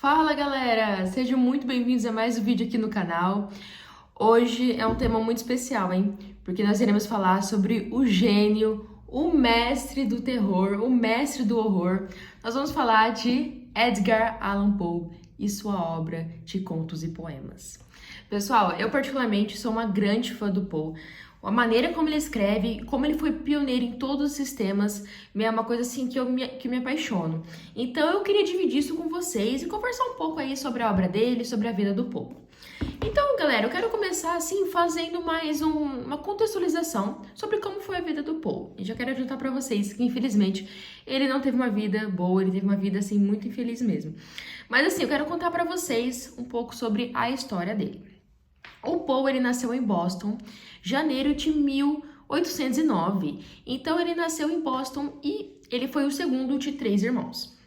Fala galera, sejam muito bem-vindos a mais um vídeo aqui no canal. Hoje é um tema muito especial, hein? Porque nós iremos falar sobre o gênio, o mestre do terror, o mestre do horror. Nós vamos falar de Edgar Allan Poe e sua obra de contos e poemas. Pessoal, eu particularmente sou uma grande fã do Poe. A maneira como ele escreve, como ele foi pioneiro em todos os sistemas, é uma coisa assim que eu me apaixono. Então eu queria dividir isso com vocês e conversar um pouco aí sobre a obra dele, sobre a vida do Poe. Então, galera, eu quero começar assim fazendo mais uma contextualização sobre como foi a vida do Poe. E já quero adiantar para vocês que, infelizmente, ele não teve uma vida boa, ele teve uma vida assim muito infeliz mesmo. Mas assim, eu quero contar para vocês um pouco sobre a história dele. O Poe, ele nasceu em Boston, janeiro de 1809. Então, ele nasceu em Boston e ele foi o segundo de 3 irmãos.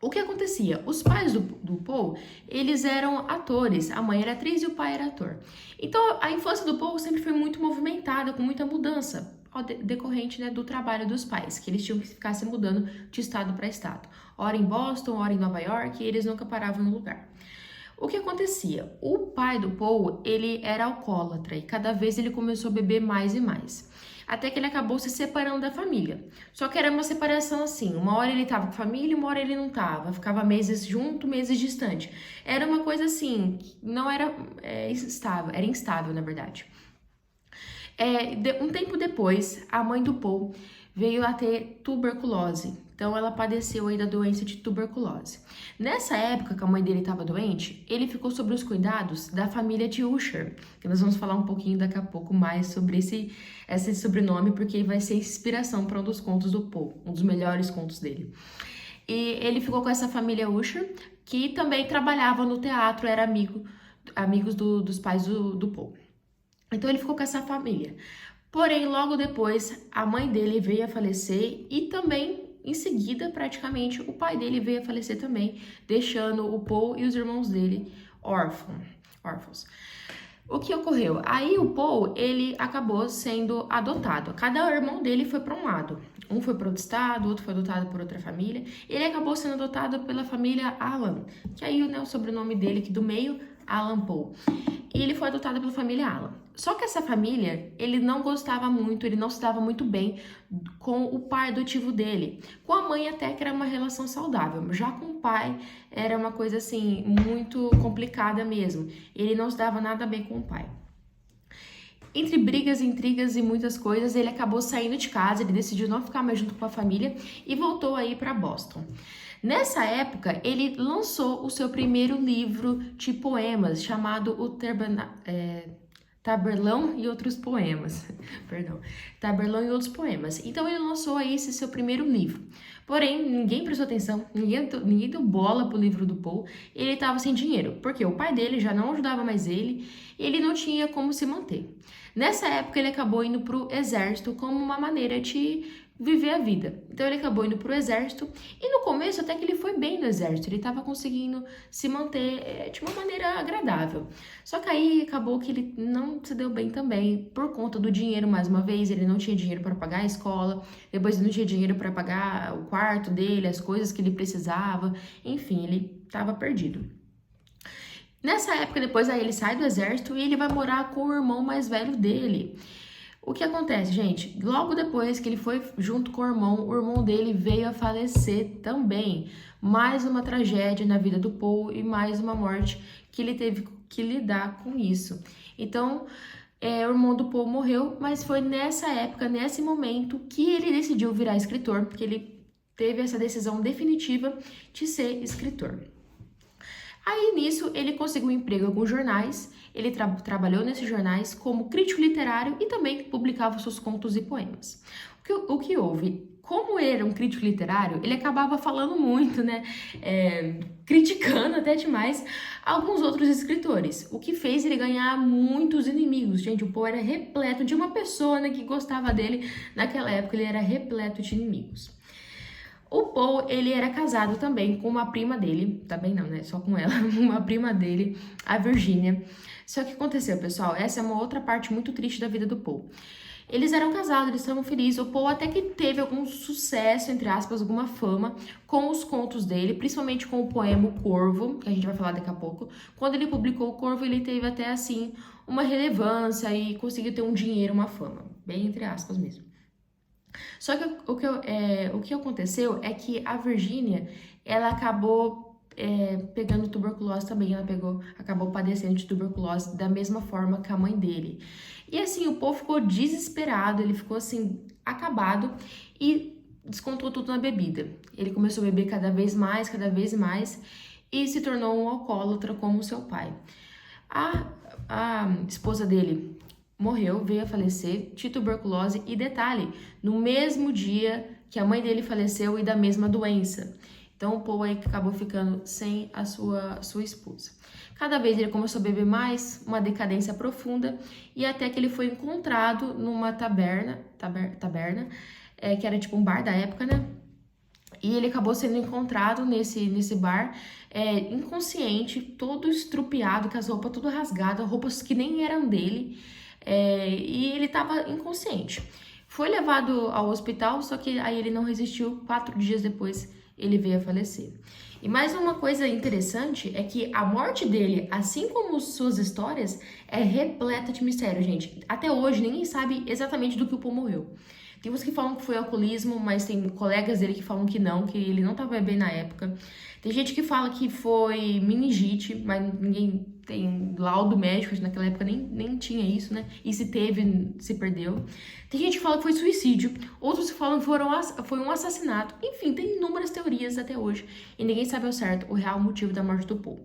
O que acontecia? Os pais do Poe, eles eram atores. A mãe era atriz e o pai era ator. Então, a infância do Poe sempre foi muito movimentada, com muita mudança, decorrente, né, do trabalho dos pais, que eles tinham que ficar se mudando de estado para estado. Ora em Boston, ora em Nova York, e eles nunca paravam no lugar. O que acontecia? O pai do Poe, ele era alcoólatra e cada vez ele começou a beber mais e mais. Até que ele acabou se separando da família. Só que era uma separação assim, uma hora ele estava com a família, uma hora ele não estava. Ficava meses junto, meses distante. Era uma coisa assim, não era estável, era instável na verdade. Um tempo depois, a mãe do Poe veio a ter tuberculose. Então, ela padeceu aí da doença de tuberculose. Nessa época que a mãe dele estava doente, ele ficou sob os cuidados da família de Usher, que nós vamos falar um pouquinho daqui a pouco mais sobre esse sobrenome, porque vai ser inspiração para um dos contos do Poe, um dos melhores contos dele. E ele ficou com essa família Usher, que também trabalhava no teatro, era amigos dos pais do Poe. Então, ele ficou com essa família. Porém, logo depois, a mãe dele veio a falecer e também, em seguida, praticamente, o pai dele veio a falecer também, deixando o Poe e os irmãos dele órfãos. O que ocorreu? Aí o Poe, ele acabou sendo adotado. Cada irmão dele foi para um lado. Um foi para outro estado, outro foi adotado por outra família. Ele acabou sendo adotado pela família Allan, que aí, né, o sobrenome dele aqui do meio, Allan Poe. E ele foi adotado pela família Allan. Só que essa família, ele não gostava muito, ele não se dava muito bem com o pai adotivo dele. Com a mãe até que era uma relação saudável, já com o pai era uma coisa assim, muito complicada mesmo. Ele não se dava nada bem com o pai. Entre brigas, intrigas e muitas coisas, ele acabou saindo de casa, ele decidiu não ficar mais junto com a família e voltou aí para Boston. Nessa época, ele lançou o seu primeiro livro de poemas, chamado O Taberlão e Outros Poemas. Perdão. Taberlão e Outros Poemas. Então, ele lançou aí esse seu primeiro livro. Porém, ninguém prestou atenção, ninguém deu bola pro livro do Poe. Ele estava sem dinheiro, porque o pai dele já não ajudava mais ele e ele não tinha como se manter. Nessa época, ele acabou indo pro exército como uma maneira de viver a vida. Então ele acabou indo pro exército e no começo até que ele foi bem no exército, ele estava conseguindo se manter de uma maneira agradável. Só que aí acabou que ele não se deu bem também por conta do dinheiro, mais uma vez, ele não tinha dinheiro para pagar a escola, depois ele não tinha dinheiro para pagar o quarto dele, as coisas que ele precisava, enfim, ele estava perdido. Nessa época, depois aí ele sai do exército e ele vai morar com o irmão mais velho dele. O que acontece, gente? Logo depois que ele foi junto com o irmão dele veio a falecer também. Mais uma tragédia na vida do Poe e mais uma morte que ele teve que lidar com isso. Então, o irmão do Poe morreu, mas foi nessa época, nesse momento, que ele decidiu virar escritor, porque ele teve essa decisão definitiva de ser escritor. Aí, nisso, ele conseguiu um emprego em alguns jornais, ele trabalhou nesses jornais como crítico literário e também publicava seus contos e poemas. O que houve? Como ele era um crítico literário, ele acabava falando muito, né, criticando até demais alguns outros escritores, o que fez ele ganhar muitos inimigos. Gente, o Poe era repleto de uma pessoa, né, que gostava dele, naquela época ele era repleto de inimigos. O Poe, ele era casado também com uma prima dele, também não, né, só com ela, uma prima dele, a Virginia. Só que aconteceu, pessoal, essa é uma outra parte muito triste da vida do Poe. Eles eram casados, eles estavam felizes. O Poe até que teve algum sucesso, entre aspas, alguma fama com os contos dele, principalmente com o poema O Corvo, que a gente vai falar daqui a pouco. Quando ele publicou O Corvo, ele teve até, assim, uma relevância e conseguiu ter um dinheiro, uma fama. Bem entre aspas mesmo. Só que o que aconteceu é que a Virginia, ela acabou pegando tuberculose também, acabou padecendo de tuberculose da mesma forma que a mãe dele. E assim, o povo ficou desesperado, ele ficou assim, acabado e descontou tudo na bebida. Ele começou a beber cada vez mais e se tornou um alcoólatra como seu pai. A esposa dele morreu, veio a falecer de tuberculose e detalhe, no mesmo dia que a mãe dele faleceu e da mesma doença. Então o Poe aí acabou ficando sem a sua esposa. Cada vez ele começou a beber mais, uma decadência profunda, e até que ele foi encontrado numa taberna, que era tipo um bar da época, né? E ele acabou sendo encontrado nesse bar, inconsciente, todo estrupiado, com as roupas tudo rasgadas, roupas que nem eram dele, e ele estava inconsciente. Foi levado ao hospital, só que aí ele não resistiu, 4 dias depois ele veio a falecer. E mais uma coisa interessante é que a morte dele, assim como suas histórias, é repleta de mistério, gente. Até hoje, ninguém sabe exatamente do que o Poe morreu. Tem uns que falam que foi alcoolismo, mas tem colegas dele que falam que ele não estava bem na época. Tem gente que fala que foi meningite, mas ninguém tem laudo médico, naquela época nem tinha isso, né? E se teve, se perdeu. Tem gente que fala que foi suicídio, outros que falam que foi um assassinato. Enfim, tem inúmeras teorias até hoje e ninguém sabe ao certo o real motivo da morte do Poe.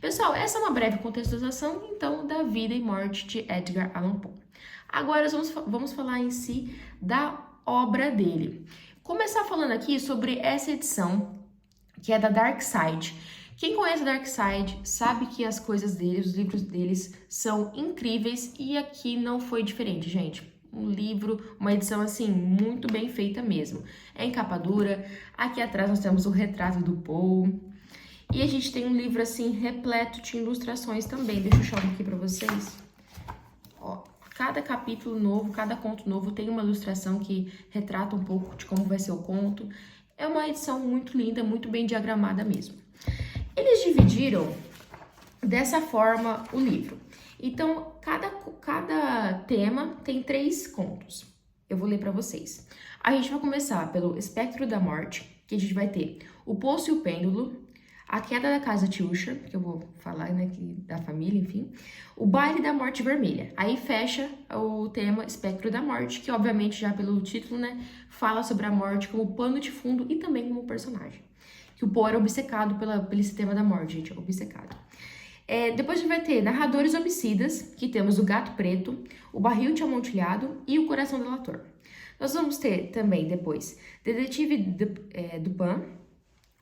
Pessoal, essa é uma breve contextualização, então, da vida e morte de Edgar Allan Poe. Agora vamos falar em si da obra dele. Começar falando aqui sobre essa edição, que é da Dark Side. Quem conhece a Dark Side sabe que as coisas deles, os livros deles, são incríveis e aqui não foi diferente, gente. Um livro, uma edição assim, muito bem feita mesmo. É em capa dura, aqui atrás nós temos o retrato do Poe. E a gente tem um livro assim, repleto de ilustrações também. Deixa eu chamar aqui pra vocês. Ó, cada capítulo novo, cada conto novo tem uma ilustração que retrata um pouco de como vai ser o conto. É uma edição muito linda, muito bem diagramada mesmo. Eles dividiram dessa forma o livro. Então, cada tema tem 3 contos. Eu vou ler para vocês. A gente vai começar pelo Espectro da Morte, que a gente vai ter O Poço e o Pêndulo, A Queda da Casa Usher, que eu vou falar, né, da família, enfim. O Baile da Morte Vermelha. Aí fecha o tema Espectro da Morte, que obviamente já pelo título, né, fala sobre a morte como pano de fundo e também como personagem. Que o Poe era obcecado pelo esse tema da morte, gente, obcecado. Depois a gente vai ter Narradores Homicidas, que temos o Gato Preto, o Barril de Amontilhado e o Coração Delator. Nós vamos ter também depois Detetive Dupin,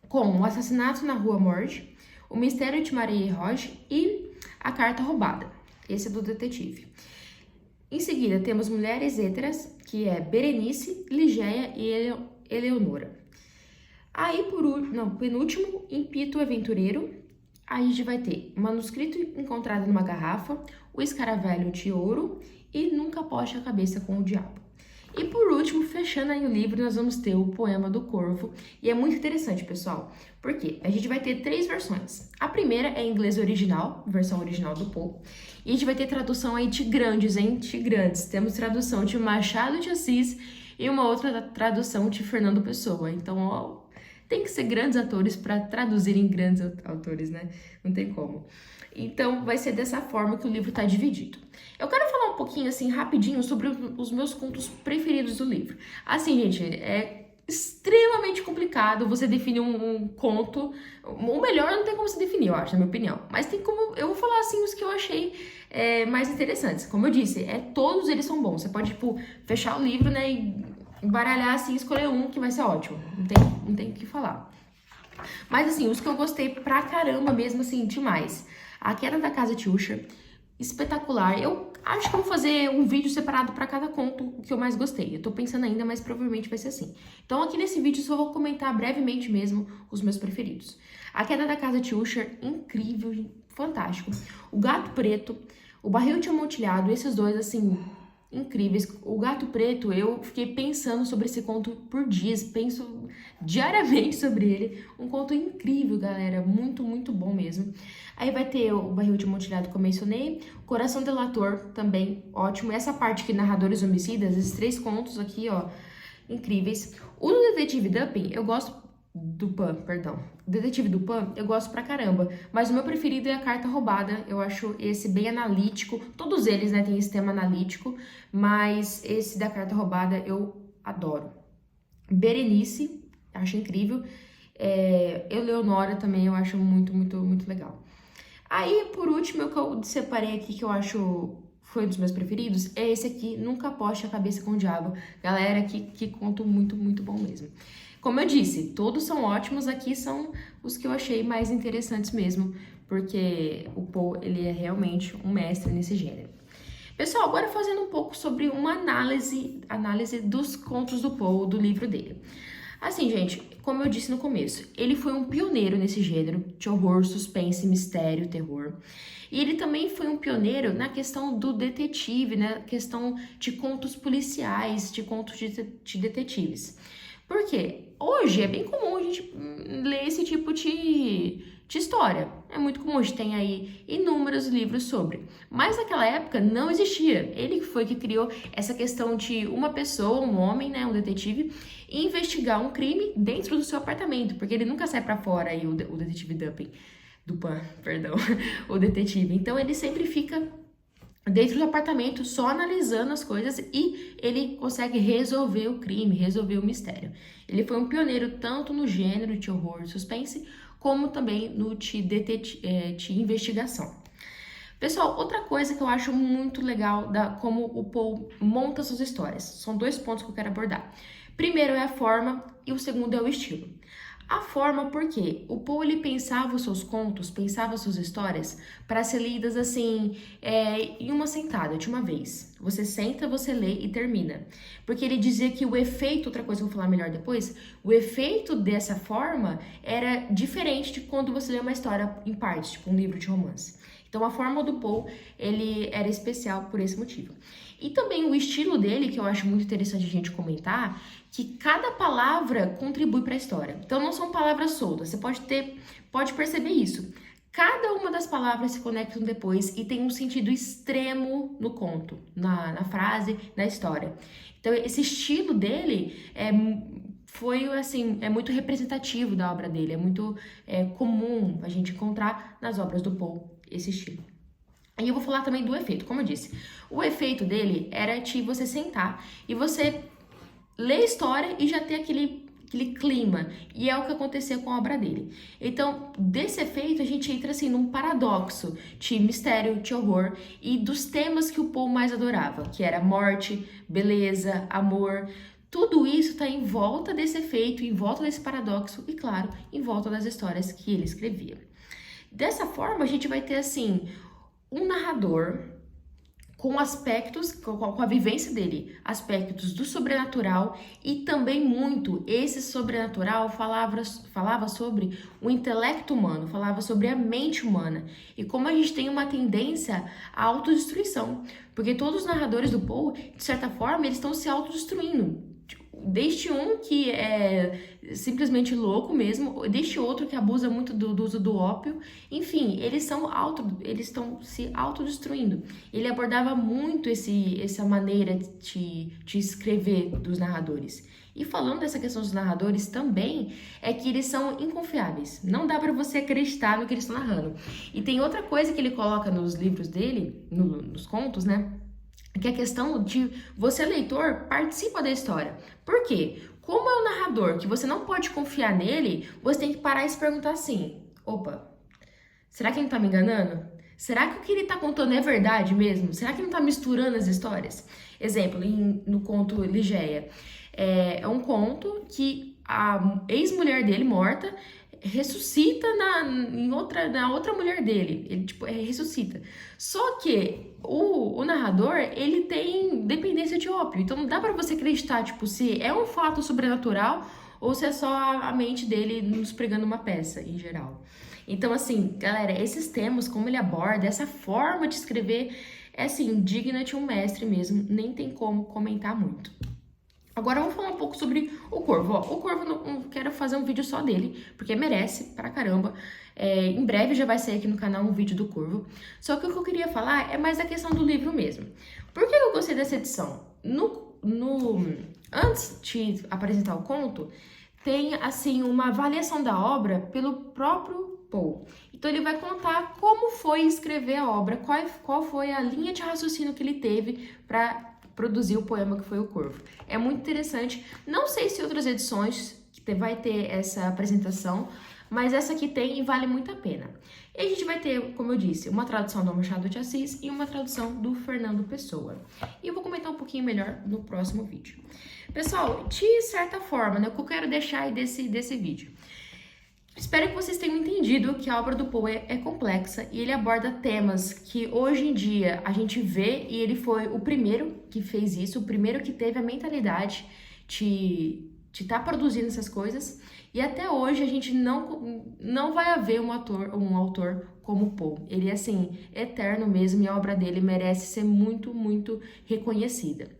com O Assassinato na Rua Morte, O Mistério de Marie Roge e A Carta Roubada. Esse é do detetive. Em seguida, temos Mulheres Héteras, que é Berenice, Ligeia e Eleonora. Aí, penúltimo, Impito Aventureiro. Aí a gente vai ter Manuscrito Encontrado numa Garrafa, O Escaravelho de Ouro e Nunca Poste a Cabeça com o Diabo. E por último, fechando aí o livro, nós vamos ter o Poema do Corvo. E é muito interessante, pessoal, porque a gente vai ter 3 versões. A primeira é em inglês original, versão original do Poe. E a gente vai ter tradução aí de grandes, hein? De grandes. Temos tradução de Machado de Assis e uma outra tradução de Fernando Pessoa. Então, ó, tem que ser grandes atores para traduzirem grandes autores, né? Não tem como. Então, vai ser dessa forma que o livro está dividido. Eu quero falar um pouquinho, assim, rapidinho, sobre os meus contos preferidos do livro. Assim, gente, é extremamente complicado você definir um conto. O melhor não tem como se definir, eu acho, na minha opinião. Mas tem como... Eu vou falar, assim, os que eu achei mais interessantes. Como eu disse, todos eles são bons. Você pode, tipo, fechar o livro, né, e embaralhar, assim, escolher um que vai ser ótimo. Não tem o que falar. Mas, assim, os que eu gostei pra caramba mesmo, assim, demais. A Queda da Casa Usher, espetacular. Eu acho que eu vou fazer um vídeo separado para cada conto que eu mais gostei. Eu tô pensando ainda, mas provavelmente vai ser assim. Então aqui nesse vídeo só vou comentar brevemente mesmo os meus preferidos. A Queda da Casa Usher, incrível, fantástico. O Gato Preto, o Barril de Amontilhado, esses dois, assim, incríveis. O Gato Preto, eu fiquei pensando sobre esse conto por dias, penso diariamente sobre ele. Um conto incrível, galera, muito, muito bom mesmo. Aí vai ter o Barril de Amontilhado que eu mencionei, Coração Delator também, ótimo. Essa parte aqui, Narradores Homicidas, esses 3 contos aqui, ó, incríveis. O do Detetive Dupin, eu gosto do Pan, perdão. O Detetive do Pan, eu gosto pra caramba. Mas o meu preferido é a Carta Roubada. Eu acho esse bem analítico. Todos eles, né, tem esse tema analítico. Mas esse da Carta Roubada eu adoro. Berenice, acho incrível. Eleonora também eu acho muito, muito, muito legal. Aí, por último, o que eu separei aqui, que eu acho foi um dos meus preferidos, é esse aqui, Nunca Aposte a Cabeça com o Diabo. Galera, que conto muito, muito bom mesmo. Como eu disse, todos são ótimos, aqui são os que eu achei mais interessantes mesmo, porque o Poe, ele é realmente um mestre nesse gênero. Pessoal, agora fazendo um pouco sobre uma análise dos contos do Poe, do livro dele. Assim, gente, como eu disse no começo, ele foi um pioneiro nesse gênero de horror, suspense, mistério, terror. E ele também foi um pioneiro na questão do detetive, né? Questão de contos policiais, de contos de detetives. Por quê? Hoje é bem comum a gente ler esse tipo de história. É muito comum, a gente tem aí inúmeros livros sobre. Mas naquela época não existia. Ele foi que criou essa questão de uma pessoa, um homem, né, um detetive, investigar um crime dentro do seu apartamento, porque ele nunca sai pra fora aí, o detetive Dupin, perdão, o detetive. Então ele sempre fica dentro do apartamento, só analisando as coisas e ele consegue resolver o crime, resolver o mistério. Ele foi um pioneiro tanto no gênero de horror e suspense, como também no de investigação. Pessoal, outra coisa que eu acho muito legal como o Poe monta suas histórias. São 2 pontos que eu quero abordar. Primeiro é a forma e o segundo é o estilo. A forma, porque o Poe, ele pensava os seus contos, pensava as suas histórias para ser lidas assim, em uma sentada, de uma vez. Você senta, você lê e termina. Porque ele dizia que o efeito, outra coisa que eu vou falar melhor depois, o efeito dessa forma era diferente de quando você lê uma história em partes, tipo um livro de romance. Então a forma do Poe, ele era especial por esse motivo. E também o estilo dele, que eu acho muito interessante a gente comentar, que cada palavra contribui para a história. Então não são palavras soltas, você pode perceber isso. Cada uma das palavras se conectam depois e tem um sentido extremo no conto, na frase, na história. Então esse estilo dele foi assim, é muito representativo da obra dele, é muito comum a gente encontrar nas obras do Poe esse estilo. E eu vou falar também do efeito, como eu disse. O efeito dele era de você sentar e você ler a história e já ter aquele clima. E é o que aconteceu com a obra dele. Então, desse efeito, a gente entra assim num paradoxo de mistério, de horror e dos temas que o Poe mais adorava, que era morte, beleza, amor. Tudo isso está em volta desse efeito, em volta desse paradoxo e, claro, em volta das histórias que ele escrevia. Dessa forma, a gente vai ter assim um narrador com aspectos, com a vivência dele, aspectos do sobrenatural e também muito esse sobrenatural falava sobre o intelecto humano, falava sobre a mente humana e como a gente tem uma tendência à autodestruição, porque todos os narradores do Poe, de certa forma, eles estão se autodestruindo. Desde um que é simplesmente louco mesmo, desde outro que abusa muito do uso do ópio. Enfim, eles estão se autodestruindo. Ele abordava muito essa maneira de escrever dos narradores. E falando dessa questão dos narradores também, é que eles são inconfiáveis. Não dá para você acreditar no que eles estão narrando. E tem outra coisa que ele coloca nos livros dele, nos contos, né? Que é a questão de você, leitor, participa da história. Por quê? Como é o narrador que você não pode confiar nele, você tem que parar e se perguntar assim, opa, será que ele tá me enganando? Será que o que ele tá contando é verdade mesmo? Será que ele não tá misturando as histórias? Exemplo, no conto Ligeia. É um conto que a ex-mulher dele, morta, ressuscita na outra mulher dele. Ele, ressuscita. Só que o narrador, ele tem dependência de ópio. Então não dá pra você acreditar, se é um fato sobrenatural ou se é só a mente dele nos pregando uma peça, em geral. Então, assim, galera, esses temas, como ele aborda, essa forma de escrever, é assim, digna de um mestre mesmo, nem tem como comentar muito. Agora vamos falar um pouco sobre o Corvo. Ó, o Corvo, não quero fazer um vídeo só dele, porque merece pra caramba. Em breve já vai sair aqui no canal um vídeo do Corvo. Só que o que eu queria falar é mais da questão do livro mesmo. Por que eu gostei dessa edição? Antes de apresentar o conto, tem assim uma avaliação da obra pelo próprio Poe. Então ele vai contar como foi escrever a obra, qual foi a linha de raciocínio que ele teve para produzir o poema que foi o Corvo. É muito interessante. Não sei se outras edições vai ter essa apresentação, mas essa aqui tem e vale muito a pena. E a gente vai ter, como eu disse, uma tradução do Machado de Assis e uma tradução do Fernando Pessoa. E eu vou comentar um pouquinho melhor no próximo vídeo. Pessoal, de certa forma, né, o que eu quero deixar aí desse vídeo? Espero que vocês tenham entendido que a obra do Poe é complexa e ele aborda temas que hoje em dia a gente vê, e ele foi o primeiro que fez isso, o primeiro que teve a mentalidade de estar produzindo essas coisas, e até hoje a gente não vai haver um autor como Poe. Ele é assim, eterno mesmo, e a obra dele merece ser muito, muito reconhecida.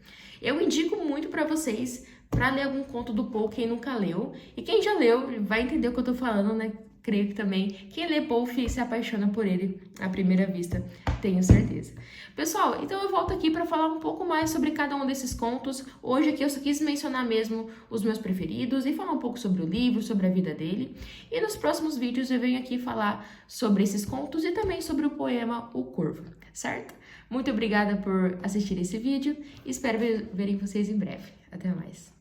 Eu indico muito para vocês para ler algum conto do Poe, quem nunca leu. E quem já leu vai entender o que eu tô falando, né? Creio que também quem lê Poe se apaixona por ele à primeira vista, tenho certeza. Pessoal, então eu volto aqui para falar um pouco mais sobre cada um desses contos. Hoje aqui eu só quis mencionar mesmo os meus preferidos e falar um pouco sobre o livro, sobre a vida dele. E nos próximos vídeos eu venho aqui falar sobre esses contos e também sobre o poema O Corvo, certo? Muito obrigada por assistir esse vídeo e espero verem vocês em breve. Até mais.